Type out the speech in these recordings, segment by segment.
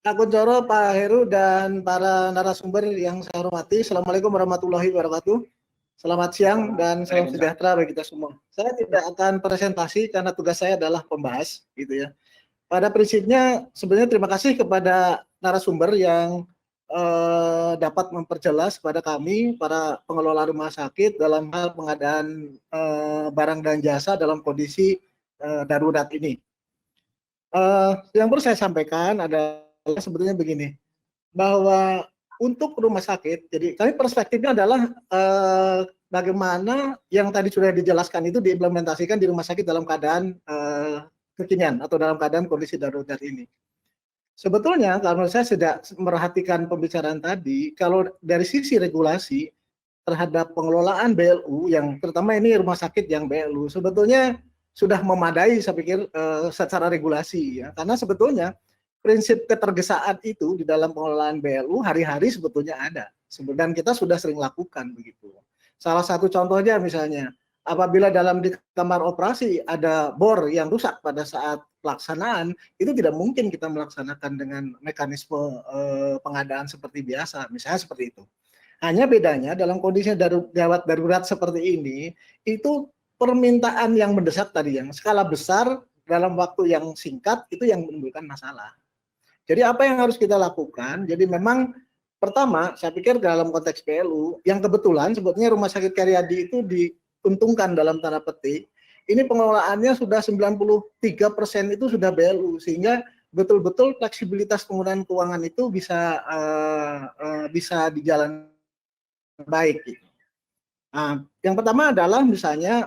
Kak Kuncoro, Pak Heru, dan para narasumber yang saya hormati. Assalamualaikum warahmatullahi wabarakatuh. Selamat siang dan salam sejahtera bagi kita semua. Saya tidak akan presentasi karena tugas saya adalah pembahas, gitu ya. Pada prinsipnya, sebenarnya terima kasih kepada narasumber yang dapat memperjelas kepada kami, para pengelola rumah sakit, dalam hal pengadaan barang dan jasa dalam kondisi darurat ini. Yang perlu saya sampaikan adalah sebetulnya begini, bahwa untuk rumah sakit, jadi kami perspektifnya adalah bagaimana yang tadi sudah dijelaskan itu diimplementasikan di rumah sakit dalam keadaan kekinian atau dalam keadaan kondisi darurat ini. Sebetulnya kalau saya sudah merhatikan pembicaraan tadi, kalau dari sisi regulasi terhadap pengelolaan BLU yang terutama ini rumah sakit yang BLU sebetulnya sudah memadai saya pikir secara regulasi ya, karena sebetulnya prinsip ketergesaan itu di dalam pengelolaan BLU hari-hari sebetulnya ada dan kita sudah sering lakukan begitu. Salah satu contohnya misalnya apabila dalam di kamar operasi ada bor yang rusak pada saat pelaksanaan, itu tidak mungkin kita melaksanakan dengan mekanisme pengadaan seperti biasa, misalnya seperti itu. Hanya bedanya dalam kondisi gawat darurat seperti ini, itu permintaan yang mendesak tadi, yang skala besar dalam waktu yang singkat, itu yang menimbulkan masalah. Jadi apa yang harus kita lakukan? Jadi memang pertama, saya pikir dalam konteks PLU, yang kebetulan sebetulnya Rumah Sakit Karyadi itu diuntungkan dalam tanda petik, ini pengelolaannya sudah 93% itu sudah BLU, sehingga betul-betul fleksibilitas penggunaan keuangan itu bisa dijalankan baik. Gitu. Nah, yang pertama adalah misalnya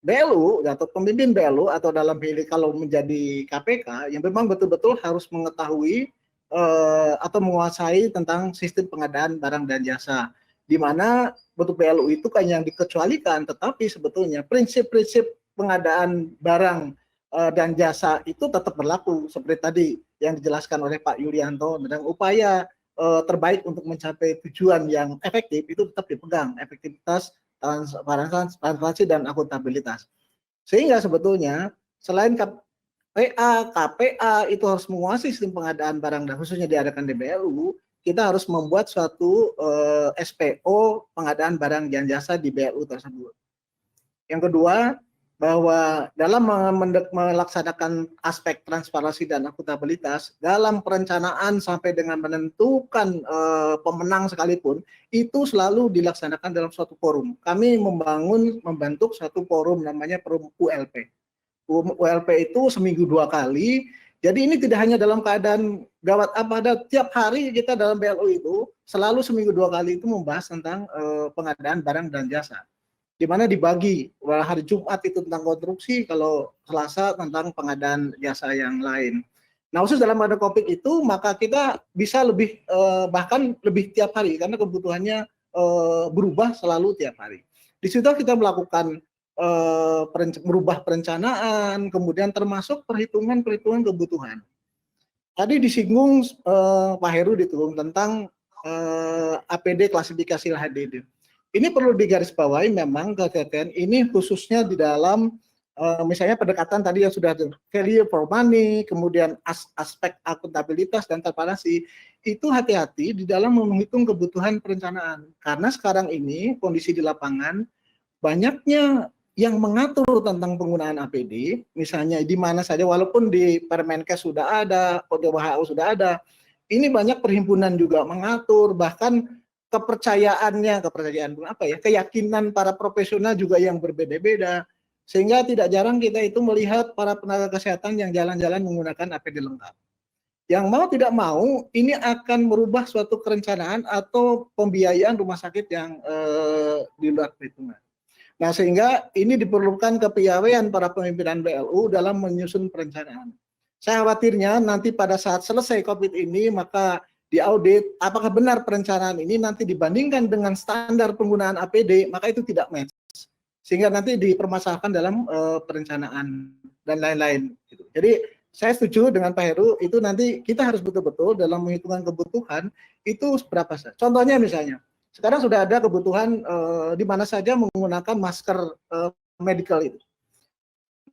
BLU atau pemimpin BLU atau dalam hal kalau menjadi KPK yang memang betul-betul harus mengetahui atau menguasai tentang sistem pengadaan barang dan jasa, di mana bentuk BLU itu kan yang dikecualikan, tetapi sebetulnya prinsip-prinsip pengadaan barang dan jasa itu tetap berlaku seperti tadi yang dijelaskan oleh Pak Yulianto, dan upaya terbaik untuk mencapai tujuan yang efektif itu tetap dipegang, efektivitas, transparansi dan akuntabilitas. Sehingga sebetulnya selain KPA, KPA itu harus menguasai sistem pengadaan barang dan khususnya diadakan di BLU, kita harus membuat suatu SPO pengadaan barang dan jasa di BLU tersebut. Yang kedua, bahwa dalam melaksanakan aspek transparansi dan akuntabilitas, dalam perencanaan sampai dengan menentukan pemenang sekalipun, itu selalu dilaksanakan dalam suatu forum. Kami membentuk suatu forum namanya forum ULP. ULP itu seminggu 2 kali, jadi ini tidak hanya dalam keadaan gawat ada tiap hari kita dalam BLU itu selalu seminggu 2 kali itu membahas tentang pengadaan barang dan jasa, di mana dibagi hari Jumat itu tentang konstruksi, kalau Selasa tentang pengadaan jasa yang lain. Nah, khusus dalam ada COVID itu maka kita bisa lebih bahkan lebih tiap hari karena kebutuhannya berubah selalu tiap hari. Di situ kita melakukan merubah perencanaan, kemudian termasuk perhitungan kebutuhan. Tadi disinggung Pak Heru tentang APD klasifikasi HDD. Ini perlu digarisbawahi memang KTN ini khususnya di dalam misalnya pendekatan tadi yang sudah value for money, kemudian aspek akuntabilitas dan transparansi, itu hati-hati di dalam menghitung kebutuhan perencanaan. Karena sekarang ini kondisi di lapangan banyaknya yang mengatur tentang penggunaan APD, misalnya di mana saja, walaupun di Permenkes sudah ada, WHO sudah ada, ini banyak perhimpunan juga mengatur, bahkan kepercayaan keyakinan para profesional juga yang berbeda-beda, sehingga tidak jarang kita itu melihat para tenaga kesehatan yang jalan-jalan menggunakan APD lengkap. Yang mau tidak mau ini akan merubah suatu perencanaan atau pembiayaan rumah sakit yang di luar perhitungan. Nah, sehingga ini diperlukan kepiawaian para pemimpinan BLU dalam menyusun perencanaan. Saya khawatirnya nanti pada saat selesai COVID ini, maka diaudit apakah benar perencanaan ini nanti dibandingkan dengan standar penggunaan APD, maka itu tidak match. Sehingga nanti dipermasalahkan dalam perencanaan dan lain-lain. Jadi saya setuju dengan Pak Heru, itu nanti kita harus betul-betul dalam menghitungkan kebutuhan itu berapa saja. Contohnya misalnya, sekarang sudah ada kebutuhan di mana saja menggunakan masker medical itu.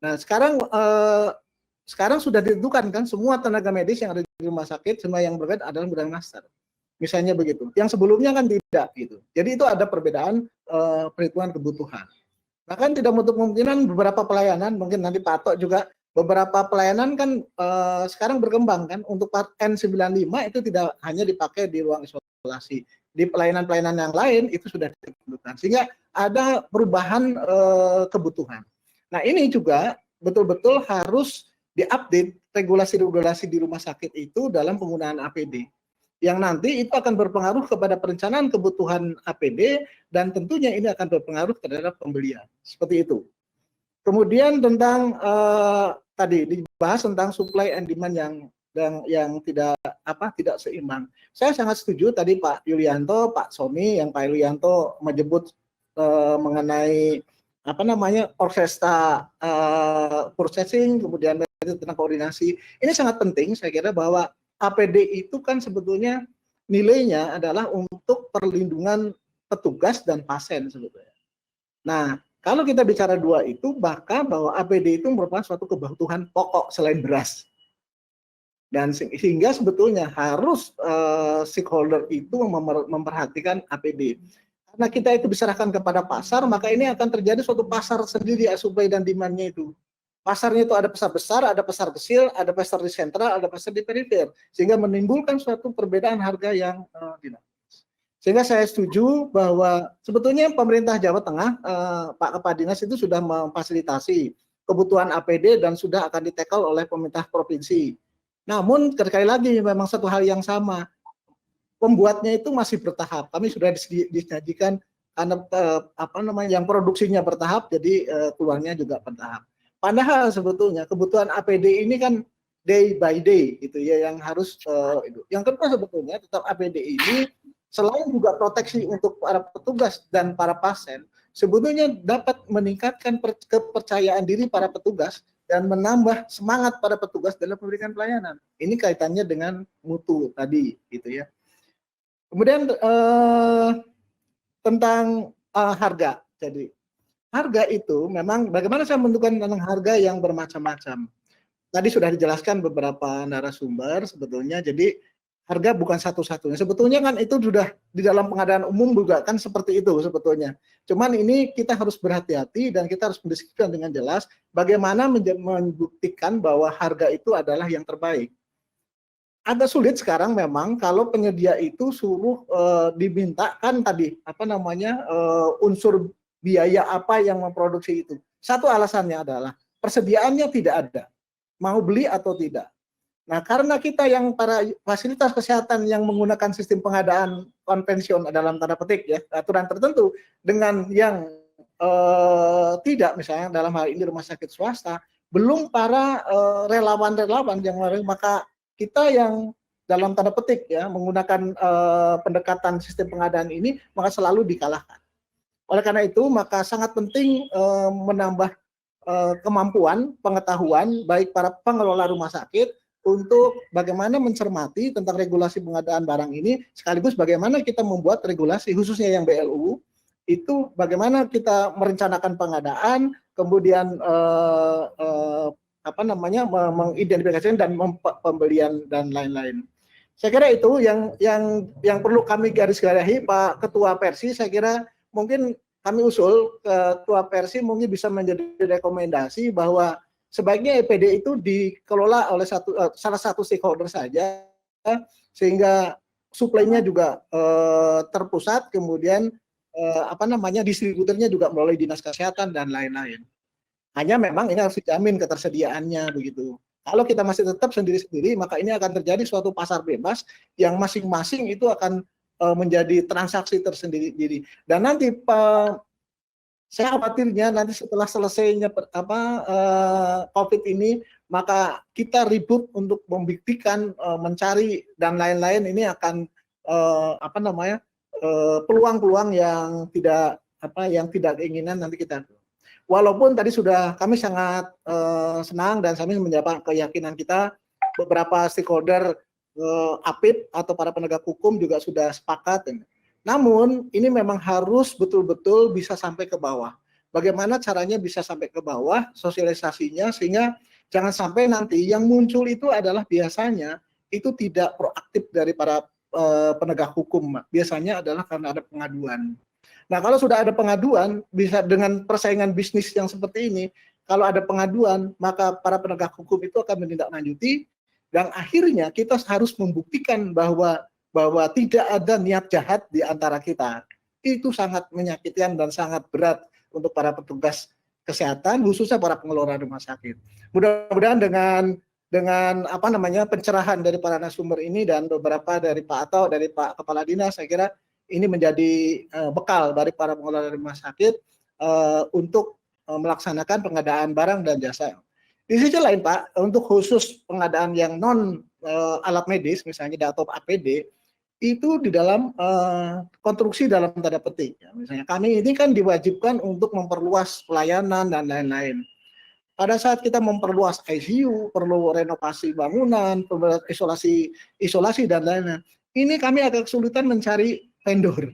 Nah, sekarang sekarang sudah ditentukan kan semua tenaga medis yang ada di rumah sakit semua yang berkait adalah menggunakan masker. Misalnya begitu. Yang sebelumnya kan tidak gitu. Jadi itu ada perbedaan perhitungan kebutuhan. Bahkan tidak menutup kemungkinan beberapa pelayanan, mungkin nanti Pak Atok juga, beberapa pelayanan kan sekarang berkembang kan, untuk N95 itu tidak hanya dipakai di ruang isolasi, di pelayanan-pelayanan yang lain itu sudah ditentukan, sehingga ada perubahan kebutuhan. Nah ini juga betul-betul harus diupdate regulasi-regulasi di rumah sakit itu dalam penggunaan APD. Yang nanti itu akan berpengaruh kepada perencanaan kebutuhan APD dan tentunya ini akan berpengaruh terhadap pembelian. Seperti itu. Kemudian tentang tadi dibahas tentang supply and demand yang tidak seimbang. Saya sangat setuju tadi Pak Yulianto, Pak Sony, yang Pak Yulianto menyebut mengenai orkestra purchasing, kemudian tentang koordinasi. Ini sangat penting, saya kira bahwa APD itu kan sebetulnya nilainya adalah untuk perlindungan petugas dan pasien sebetulnya. Nah, kalau kita bicara dua itu, maka bahwa APD itu merupakan suatu kebutuhan pokok selain beras. Dan sehingga sebetulnya harus stakeholder itu memperhatikan APD. Karena kita itu diserahkan kepada pasar, maka ini akan terjadi suatu pasar sendiri, supply dan demand-nya itu. Pasarnya itu ada pasar besar, ada pasar kecil, ada pasar di sentral, ada pasar di perifer, sehingga menimbulkan suatu perbedaan harga yang dinamis. Sehingga saya setuju bahwa sebetulnya pemerintah Jawa Tengah, Pak Kepala Dinas itu sudah memfasilitasi kebutuhan APD dan sudah akan ditekel oleh pemerintah provinsi. Namun sekali lagi memang satu hal yang sama, pembuatnya itu masih bertahap. Kami sudah disajikan karena yang produksinya bertahap, jadi keluarnya juga bertahap. Padahal sebetulnya kebutuhan APD ini kan day by day gitu ya yang harus itu. Yang kedua sebetulnya tetap APD ini selain juga proteksi untuk para petugas dan para pasien, sebetulnya dapat meningkatkan kepercayaan diri para petugas dan menambah semangat para petugas dalam memberikan pelayanan. Ini kaitannya dengan mutu tadi gitu ya. Kemudian tentang harga. Jadi harga itu memang bagaimana saya menentukan tentang harga yang bermacam-macam. Tadi sudah dijelaskan beberapa narasumber sebetulnya. Jadi harga bukan satu-satunya. Sebetulnya kan itu sudah di dalam pengadaan umum juga kan seperti itu sebetulnya. Cuman ini kita harus berhati-hati dan kita harus mendiskusikan dengan jelas bagaimana membuktikan bahwa harga itu adalah yang terbaik. Agak sulit sekarang memang kalau penyedia itu suruh dimintakan tadi unsur biaya apa yang memproduksi itu. Satu alasannya adalah persediaannya tidak ada, mau beli atau tidak. Nah, karena kita yang para fasilitas kesehatan yang menggunakan sistem pengadaan konvensional dalam tanda petik ya, aturan tertentu dengan yang tidak, misalnya dalam hal ini rumah sakit swasta, belum para relawan-relawan yang maka kita yang dalam tanda petik ya menggunakan pendekatan sistem pengadaan ini maka selalu dikalahkan. Oleh karena itu maka sangat penting menambah kemampuan pengetahuan baik para pengelola rumah sakit untuk bagaimana mencermati tentang regulasi pengadaan barang ini, sekaligus bagaimana kita membuat regulasi khususnya yang BLU itu bagaimana kita merencanakan pengadaan, kemudian mengidentifikasikan dan pembelian dan lain-lain. Saya kira itu yang perlu kami garis-garisbawahi, Pak Ketua Persi. Saya kira mungkin kami usul Ketua Persi mungkin bisa menjadi rekomendasi bahwa sebaiknya EPD itu dikelola oleh salah satu stakeholder saja, sehingga suplainya juga terpusat, kemudian distributornya juga melalui dinas kesehatan dan lain-lain. Hanya memang ini harus dijamin ketersediaannya begitu. Kalau kita masih tetap sendiri-sendiri, maka ini akan terjadi suatu pasar bebas yang masing-masing itu akan menjadi transaksi tersendiri. Dan nanti saya khawatirnya nanti setelah selesainya COVID ini, maka kita ribut untuk membuktikan, mencari dan lain-lain, ini akan peluang-peluang yang tidak keinginan nanti kita. Walaupun tadi sudah kami sangat senang dan kami mendapat keyakinan kita beberapa stakeholder APIP atau para penegak hukum juga sudah sepakat. Namun ini memang harus betul-betul bisa sampai ke bawah. Bagaimana caranya bisa sampai ke bawah sosialisasinya sehingga Jangan sampai nanti yang muncul itu adalah biasanya itu tidak proaktif dari para penegak hukum. Biasanya adalah karena ada pengaduan. Nah, kalau sudah ada pengaduan, bisa dengan persaingan bisnis yang seperti ini, kalau ada pengaduan, maka para penegak hukum itu akan menindaklanjuti, dan akhirnya kita harus membuktikan bahwa tidak ada niat jahat di antara kita. Itu sangat menyakitkan dan sangat berat untuk para petugas kesehatan, khususnya para pengelola rumah sakit. Mudah-mudahan dengan pencerahan dari para narasumber ini dan beberapa dari Pak Ato, dari Pak Kepala Dinas, saya kira ini menjadi bekal dari para pengelola rumah sakit untuk melaksanakan pengadaan barang dan jasa. Di sisi lain, Pak, untuk khusus pengadaan yang non alat medis, misalnya atau APD, itu di dalam konstruksi dalam tanda petik. Ya. Misalnya kami ini kan diwajibkan untuk memperluas pelayanan dan lain-lain. Pada saat kita memperluas ICU, perlu renovasi bangunan, perlu isolasi dan lain-lain. Ini kami agak kesulitan mencari vendor.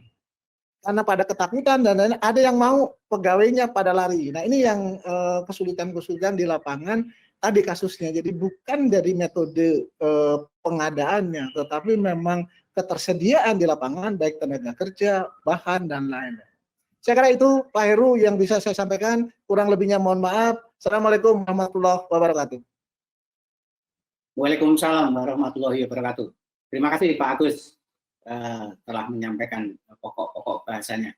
Karena pada ketakutan dan lain-lain, ada yang mau pegawainya pada lari. Nah, ini yang kesulitan-kesulitan di lapangan tadi kasusnya. Jadi bukan dari metode pengadaannya, tetapi memang ketersediaan di lapangan, baik tenaga kerja, bahan, dan lain-lain. Saya kira itu Pak Heru yang bisa saya sampaikan, kurang lebihnya mohon maaf. Assalamualaikum warahmatullahi wabarakatuh. Waalaikumsalam warahmatullahi wabarakatuh. Terima kasih Pak Agus telah menyampaikan pokok-pokok bahasanya.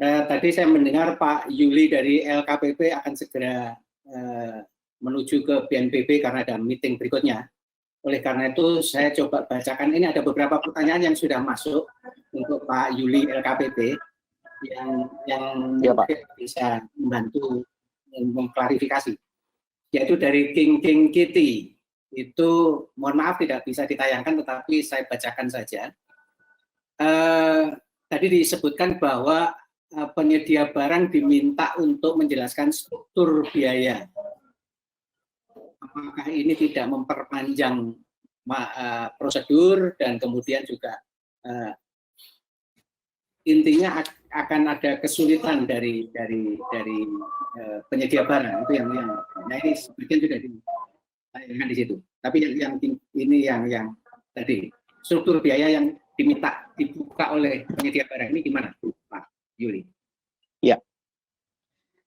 Tadi saya mendengar Pak Yuli dari LKPP akan segera menuju ke BNPB karena ada meeting berikutnya. Oleh karena itu saya coba bacakan, ini ada beberapa pertanyaan yang sudah masuk untuk Pak Yuli LKPP yang ya, Pak, bisa membantu mengklarifikasi, yaitu dari King Kitty. Itu mohon maaf tidak bisa ditayangkan, tetapi saya bacakan saja. Tadi disebutkan bahwa penyedia barang diminta untuk menjelaskan struktur biaya. Apakah ini tidak memperpanjang prosedur, dan kemudian juga intinya akan ada kesulitan dari penyedia barang. Itu yang nah ini sebagian sudah ditayangkan di situ. Tapi yang ini yang tadi struktur biaya yang diminta dibuka oleh penyedia barang ini gimana, Pak Yuli?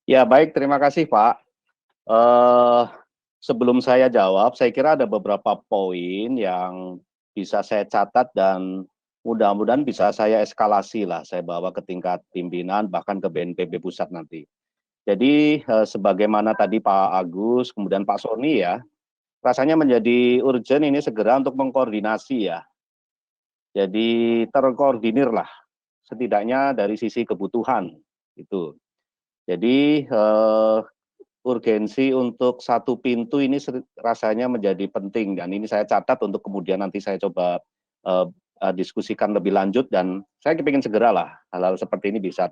Ya baik, terima kasih Pak. Sebelum saya jawab, saya kira ada beberapa poin yang bisa saya catat dan mudah-mudahan bisa saya eskalasi lah, saya bawa ke tingkat pimpinan, bahkan ke BNPB pusat nanti. Jadi sebagaimana tadi Pak Agus, kemudian Pak Sony ya, rasanya menjadi urgent ini segera untuk mengkoordinasi ya. Jadi terkoordinir lah, setidaknya dari sisi kebutuhan itu. Jadi urgensi untuk satu pintu ini rasanya menjadi penting, dan ini saya catat untuk kemudian nanti saya coba diskusikan lebih lanjut, dan saya kepingin segeralah hal-hal seperti ini bisa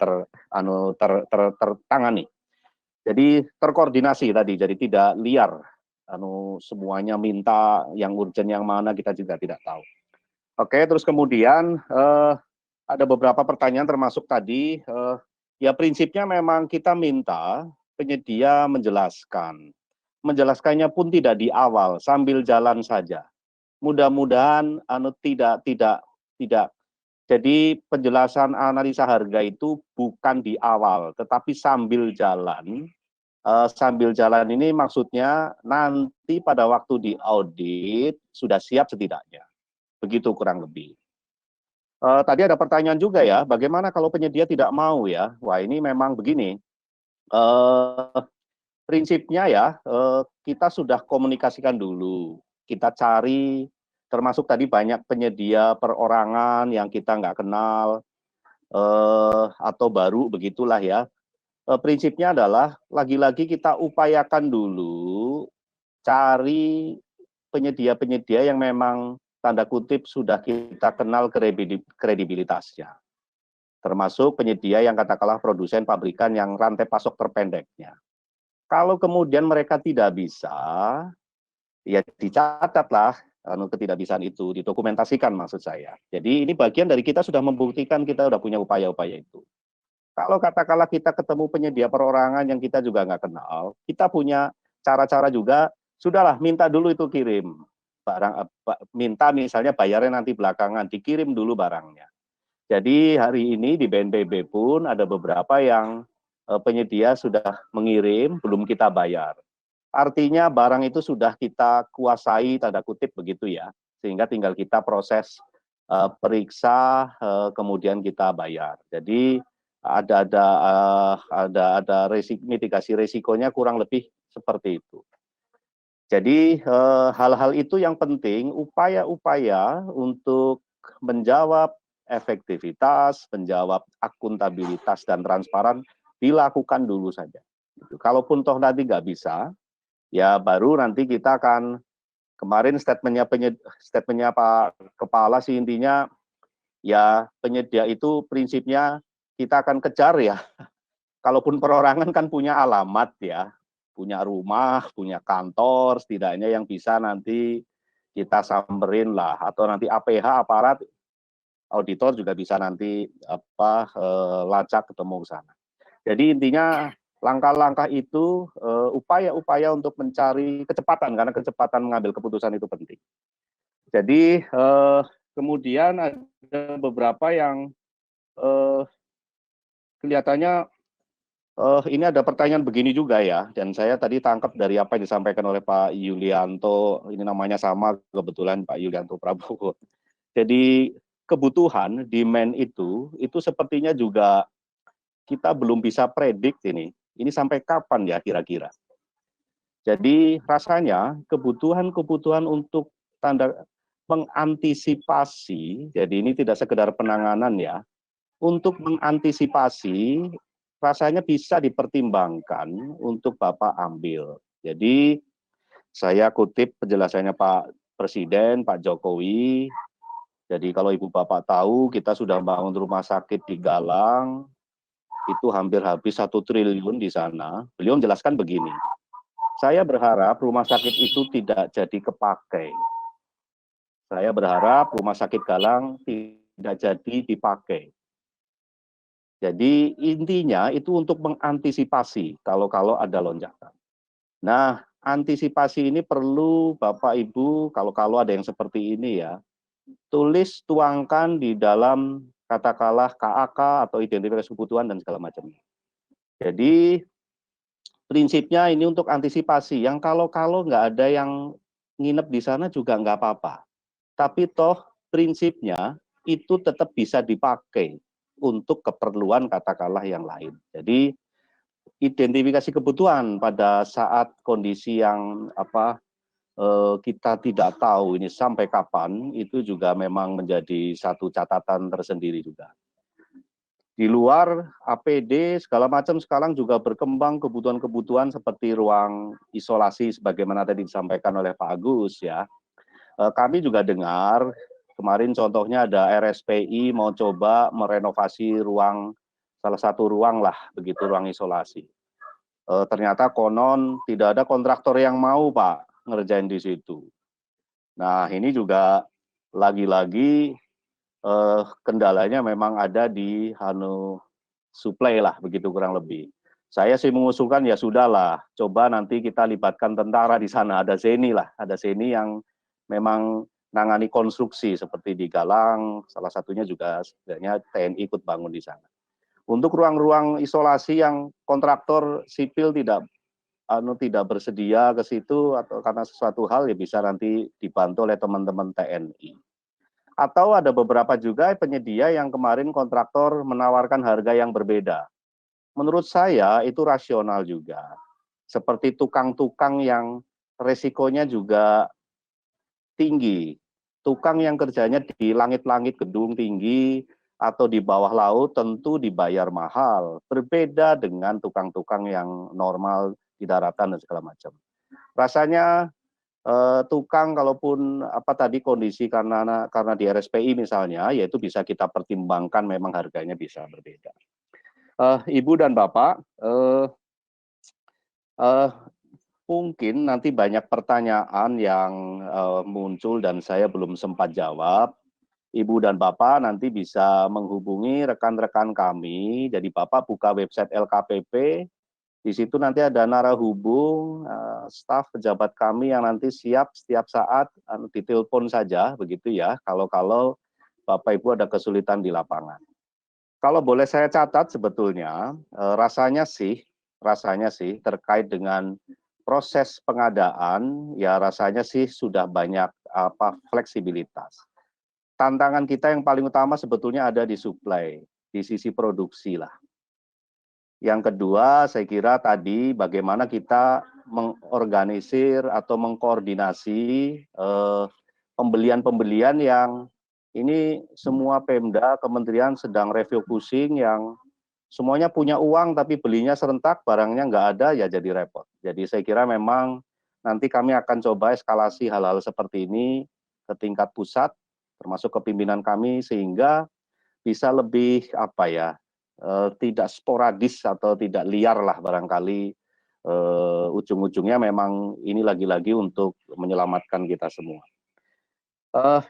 tertangani. Jadi terkoordinasi tadi, jadi tidak liar, semuanya minta yang urgent yang mana kita juga tidak tahu. Oke, terus kemudian ada beberapa pertanyaan termasuk tadi, ya prinsipnya memang kita minta penyedia menjelaskan. Menjelaskannya pun tidak di awal, sambil jalan saja. Mudah-mudahan tidak. Jadi penjelasan analisa harga itu bukan di awal, tetapi sambil jalan. Sambil jalan ini maksudnya nanti pada waktu di audit sudah siap setidaknya. Begitu kurang lebih. Tadi ada pertanyaan juga ya, bagaimana kalau penyedia tidak mau ya? Wah ini memang begini. Prinsipnya ya, kita sudah komunikasikan dulu. Kita cari, termasuk tadi banyak penyedia perorangan yang kita nggak kenal, atau baru begitulah ya. Prinsipnya adalah lagi-lagi kita upayakan dulu cari penyedia-penyedia yang memang tanda kutip sudah kita kenal kredibilitasnya. Termasuk penyedia yang katakanlah produsen pabrikan yang rantai pasok terpendeknya. Kalau kemudian mereka tidak bisa, ya dicatatlah ketidakbisaan itu, didokumentasikan maksud saya. Jadi ini bagian dari kita sudah membuktikan kita sudah punya upaya-upaya itu. Kalau katakanlah kita ketemu penyedia perorangan yang kita juga nggak kenal, kita punya cara-cara juga Sudahlah, minta dulu itu kirim barang, minta misalnya bayarnya nanti belakangan, dikirim dulu barangnya. Jadi hari ini di BNPB pun ada beberapa yang penyedia sudah mengirim, belum kita bayar. Artinya barang itu sudah kita kuasai, tanda kutip begitu ya, sehingga tinggal kita proses periksa, kemudian kita bayar. Jadi ada mitigasi risikonya kurang lebih seperti itu. Jadi hal-hal itu yang penting, upaya-upaya untuk menjawab efektivitas, menjawab akuntabilitas dan transparan dilakukan dulu saja. Kalaupun toh nanti nggak bisa, ya baru nanti kita akan, kemarin statementnya Pak Kepala sih intinya, ya penyedia itu prinsipnya kita akan kejar ya. Kalaupun perorangan kan punya alamat ya, punya rumah, punya kantor, setidaknya yang bisa nanti kita samperin lah, atau nanti APH aparat auditor juga bisa nanti lacak ketemu ke sana. Jadi intinya langkah-langkah itu upaya-upaya untuk mencari kecepatan, karena kecepatan mengambil keputusan itu penting. Jadi kemudian ada beberapa yang kelihatannya ini ada pertanyaan begini juga ya, dan saya tadi tangkap dari apa yang disampaikan oleh Pak Yulianto, ini namanya sama kebetulan Pak Yulianto Prabowo. Jadi kebutuhan, demand itu sepertinya juga kita belum bisa predik ini sampai kapan ya kira-kira. Jadi rasanya kebutuhan untuk mengantisipasi, jadi ini tidak sekedar penanganan ya, untuk mengantisipasi rasanya bisa dipertimbangkan untuk Bapak ambil. Jadi saya kutip penjelasannya Pak Presiden, Pak Jokowi. Jadi kalau Ibu Bapak tahu, kita sudah bangun rumah sakit di Galang, itu hampir habis 1 triliun di sana. Beliau menjelaskan begini, saya berharap rumah sakit itu tidak jadi kepakai. Saya berharap rumah sakit Galang tidak jadi dipakai. Jadi intinya itu untuk mengantisipasi kalau ada lonjakan. Nah, antisipasi ini perlu Bapak Ibu, kalau ada yang seperti ini ya, tuangkan di dalam katakanlah KAK atau identifikasi kebutuhan dan segala macamnya. Jadi prinsipnya ini untuk antisipasi, yang kalau nggak ada yang nginep di sana juga nggak apa-apa. Tapi toh prinsipnya itu tetap bisa dipakai untuk keperluan katakanlah yang lain. Jadi identifikasi kebutuhan pada saat kondisi yang kita tidak tahu ini sampai kapan, itu juga memang menjadi satu catatan tersendiri juga. Di luar APD segala macam sekarang juga berkembang kebutuhan-kebutuhan seperti ruang isolasi sebagaimana tadi disampaikan oleh Pak Agus ya. Kami juga dengar kemarin contohnya ada RSPI mau coba merenovasi salah satu ruang lah begitu, ruang isolasi. Ternyata konon tidak ada kontraktor yang mau Pak ngerjain di situ. Nah ini juga lagi-lagi kendalanya memang ada di supply lah begitu kurang lebih. Saya sih mengusulkan ya sudahlah, coba nanti kita libatkan tentara di sana, ada ZENI yang memang nangani konstruksi seperti di Galang, salah satunya juga sebenarnya TNI ikut bangun di sana. Untuk ruang-ruang isolasi yang kontraktor sipil tidak bersedia ke situ atau karena sesuatu hal ya bisa nanti dibantu oleh teman-teman TNI. Atau ada beberapa juga penyedia yang kemarin kontraktor menawarkan harga yang berbeda. Menurut saya itu rasional juga. Seperti tukang-tukang yang resikonya juga tinggi. Tukang yang kerjanya di langit-langit gedung tinggi atau di bawah laut tentu dibayar mahal. Berbeda dengan tukang-tukang yang normal di daratan dan segala macam. Rasanya tukang kalaupun kondisi karena di RSPI misalnya, yaitu bisa kita pertimbangkan memang harganya bisa berbeda. Ibu dan Bapak, mungkin nanti banyak pertanyaan yang muncul dan saya belum sempat jawab. Ibu dan Bapak nanti bisa menghubungi rekan-rekan kami, jadi Bapak buka website LKPP, Di situ nanti ada narahubung, staf pejabat kami yang nanti siap setiap saat ditelepon saja, begitu ya, kalau Bapak Ibu ada kesulitan di lapangan. Kalau boleh saya catat sebetulnya, rasanya sih terkait dengan proses pengadaan, ya rasanya sih sudah banyak fleksibilitas. Tantangan kita yang paling utama sebetulnya ada di supply, di sisi produksi lah. Yang kedua, saya kira tadi bagaimana kita mengorganisir atau mengkoordinasi pembelian-pembelian yang ini semua Pemda, kementerian sedang refocusing yang semuanya punya uang tapi belinya serentak, barangnya nggak ada, ya jadi repot. Jadi saya kira memang nanti kami akan coba eskalasi hal-hal seperti ini ke tingkat pusat, termasuk kepimpinan kami, sehingga bisa lebih tidak sporadis atau tidak liar lah barangkali, ujung-ujungnya memang ini lagi-lagi untuk menyelamatkan kita semua.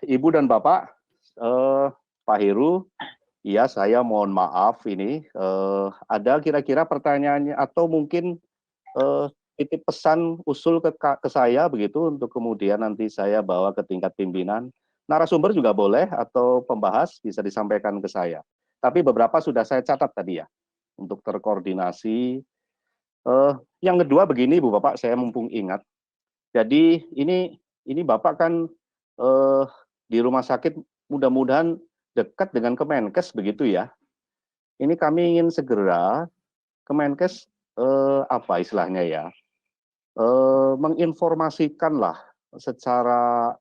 Ibu dan Bapak, Pak Heru, iya saya mohon maaf ini ada kira-kira pertanyaannya atau mungkin titip pesan usul ke saya begitu untuk kemudian nanti saya bawa ke tingkat pimpinan. Narasumber juga boleh atau pembahas bisa disampaikan ke saya. Tapi beberapa sudah saya catat tadi ya, untuk terkoordinasi. Yang kedua begini Bu Bapak, saya mumpung ingat. Jadi ini Bapak kan di rumah sakit mudah-mudahan dekat dengan Kemenkes begitu ya. Ini kami ingin segera Kemenkes apa istilahnya ya, menginformasikanlah secara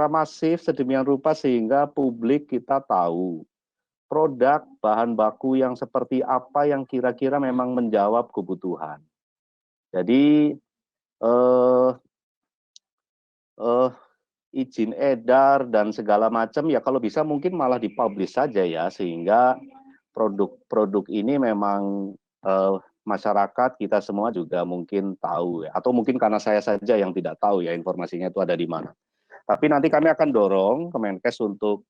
masif sedemikian rupa sehingga publik kita tahu produk bahan baku yang seperti apa yang kira-kira memang menjawab kebutuhan. Jadi izin edar dan segala macam ya kalau bisa mungkin malah dipublish saja ya, sehingga produk-produk ini memang masyarakat kita semua juga mungkin tahu ya, atau mungkin karena saya saja yang tidak tahu ya informasinya itu ada di mana. Tapi nanti kami akan dorong Kemenkes untuk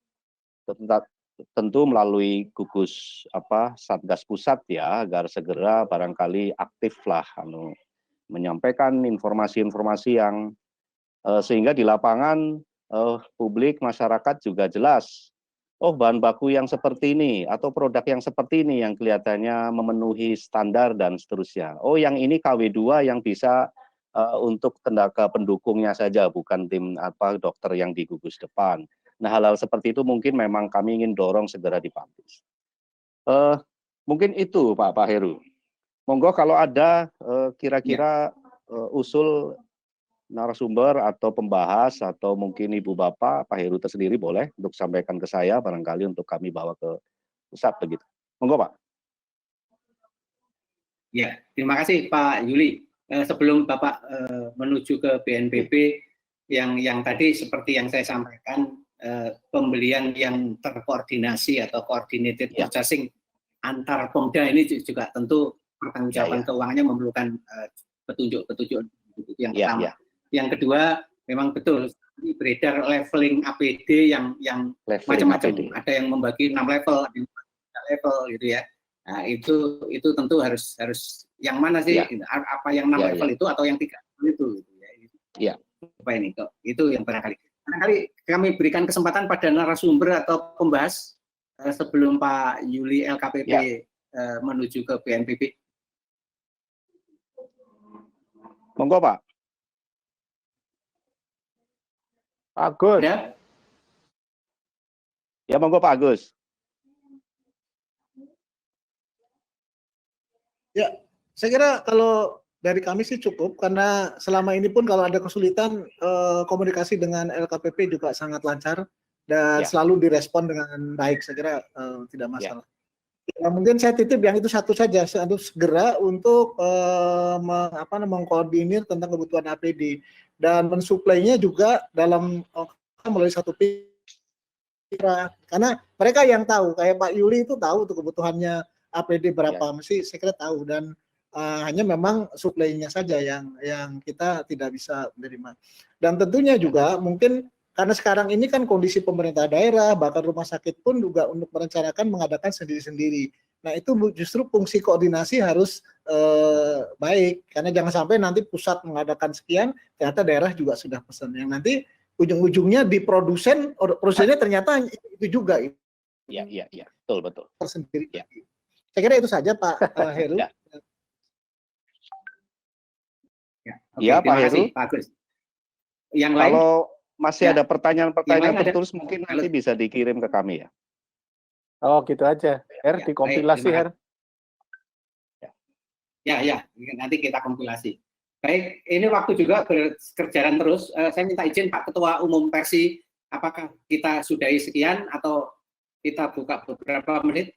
tentu melalui gugus Satgas Pusat ya, agar segera barangkali aktif lah menyampaikan informasi-informasi yang sehingga di lapangan publik masyarakat juga jelas, oh bahan baku yang seperti ini atau produk yang seperti ini yang kelihatannya memenuhi standar dan seterusnya. Oh yang ini KW2 yang bisa untuk tenaga pendukungnya saja, bukan tim dokter yang di gugus depan. Nah hal-hal seperti itu mungkin memang kami ingin dorong segera dipublish. Mungkin itu Pak Heru. Monggo kalau ada kira-kira usul narasumber atau pembahas atau mungkin Ibu Bapak, Pak Heru tersendiri boleh untuk sampaikan ke saya barangkali untuk kami bawa ke pusat begitu. Monggo Pak. Ya, terima kasih Pak Yuli. Sebelum Bapak menuju ke BNPB yang tadi seperti yang saya sampaikan, pembelian yang terkoordinasi atau coordinated purchasing antar Pemda ini juga tentu pertanggungjawaban keuangannya memerlukan petunjuk-petunjuk yang pertama. Yang kedua, memang betul beredar leveling APD yang macam-macam. Ada yang membagi 6 level, ada yang membagi 3 level gitu ya. Nah, itu tentu harus yang mana sih? Apa yang 6 level itu atau yang 3 level itu gitu ya. Iya. Apa ini kok? Itu yang barangkali kami berikan kesempatan pada narasumber atau pembahas sebelum Pak Yuli LKPP menuju ke BNPB. Monggo Pak. Agus. Ya monggo Pak Agus. Ya, saya kira kalau dari kami sih cukup, karena selama ini pun kalau ada kesulitan komunikasi dengan LKPP juga sangat lancar dan selalu direspon dengan baik. Saya kira tidak masalah. Ya, mungkin saya titip yang itu satu saja, segera untuk mengkoordinir tentang kebutuhan APD dan mensuplainya juga dalam melalui satu pira, karena mereka yang tahu, kayak Pak Yuli itu tahu tuh kebutuhannya APD berapa, mesti saya kira tahu, dan hanya memang suplainya saja yang kita tidak bisa menerima. Dan tentunya juga mungkin karena sekarang ini kan kondisi pemerintah daerah bahkan rumah sakit pun juga untuk merencanakan mengadakan sendiri-sendiri. Nah itu justru fungsi koordinasi harus baik, karena jangan sampai nanti pusat mengadakan sekian, ternyata daerah juga sudah pesan. Yang nanti ujung-ujungnya di produsennya ternyata itu juga. Iya, betul. Tersendiri. Ya. Saya kira itu saja Pak Heru. Ya. Oke, Ya, Pak terima Heru. kasih, Pak Agus. Yang lain? Kalau masih Ya. ada pertanyaan-pertanyaan Yang lain ada? tertulis mungkin nanti bisa dikirim ke kami ya. Oh, gitu aja. Her, Ya, dikompilasi, baik, Her. Ya, nanti kita kompilasi. Baik, ini waktu juga berkerjaan terus. Saya minta izin Pak Ketua Umum Persi, apakah kita sudahi sekian atau kita buka beberapa menit?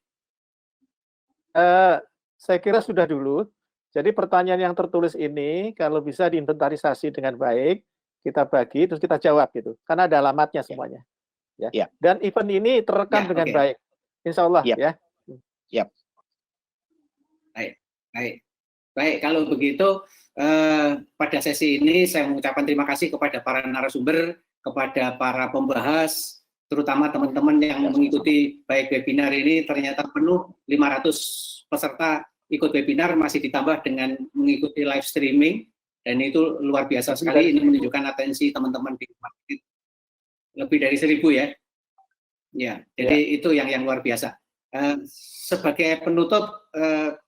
Saya kira sudah dulu. Jadi pertanyaan yang tertulis ini kalau bisa diinventarisasi dengan baik, kita bagi terus kita jawab gitu. Karena ada alamatnya semuanya. Ya. Dan event ini terekam dengan baik. Insya Allah ya. Baik, kalau begitu pada sesi ini saya mengucapkan terima kasih kepada para narasumber, kepada para pembahas, terutama teman-teman yang mengikuti baik webinar ini ternyata penuh 500 peserta ikut webinar, masih ditambah dengan mengikuti live streaming, dan itu luar biasa sekali. Ini menunjukkan atensi teman-teman di market lebih dari 1000 ya. Ya, jadi itu yang luar biasa. Sebagai penutup,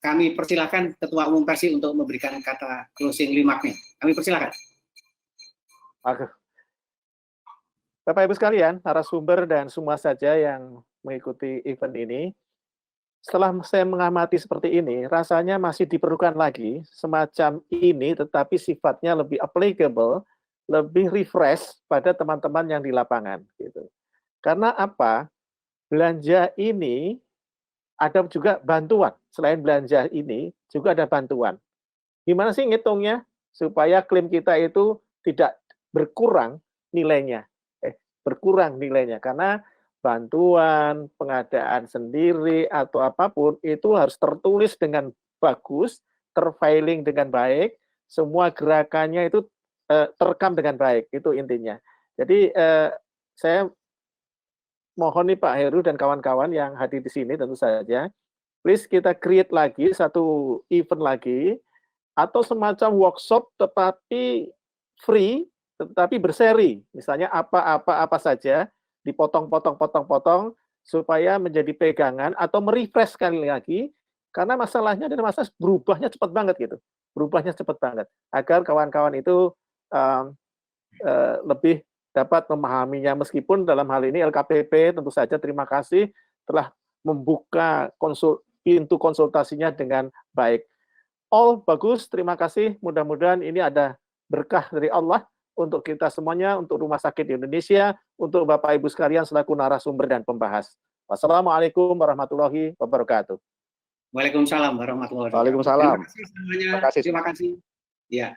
kami persilahkan Ketua Umum Persi untuk memberikan kata closing remark-nya. Kami persilahkan. Bapak Ibu sekalian, narasumber dan semua saja yang mengikuti event ini, setelah saya mengamati seperti ini, rasanya masih diperlukan lagi semacam ini, tetapi sifatnya lebih applicable, lebih refresh pada teman-teman yang di lapangan. Gitu. Karena apa? Belanja ini ada juga bantuan. Selain belanja ini, juga ada bantuan. Gimana sih ngitungnya? Supaya klaim kita itu tidak berkurang nilainya. Berkurang nilainya. Karena bantuan, pengadaan sendiri, atau apapun, itu harus tertulis dengan bagus, terfiling dengan baik, semua gerakannya itu terekam dengan baik. Itu intinya. Jadi, saya mohon nih Pak Heru dan kawan-kawan yang hadir di sini tentu saja, please kita create lagi satu event lagi, atau semacam workshop tetapi free, tetapi berseri. Misalnya apa saja, dipotong-potong, supaya menjadi pegangan atau merefresh sekali lagi, karena masalahnya adalah masalah berubahnya cepat banget gitu. Berubahnya cepat banget. Agar kawan-kawan itu lebih dapat memahaminya, meskipun dalam hal ini LKPP tentu saja terima kasih telah membuka pintu konsultasinya dengan baik. All bagus, terima kasih. Mudah-mudahan ini ada berkah dari Allah untuk kita semuanya, untuk Rumah Sakit di Indonesia, untuk Bapak Ibu sekalian selaku narasumber dan pembahas. Wassalamualaikum warahmatullahi wabarakatuh. Waalaikumsalam warahmatullahi wabarakatuh. Waalaikumsalam. Terima kasih semuanya. Terima kasih. Ya.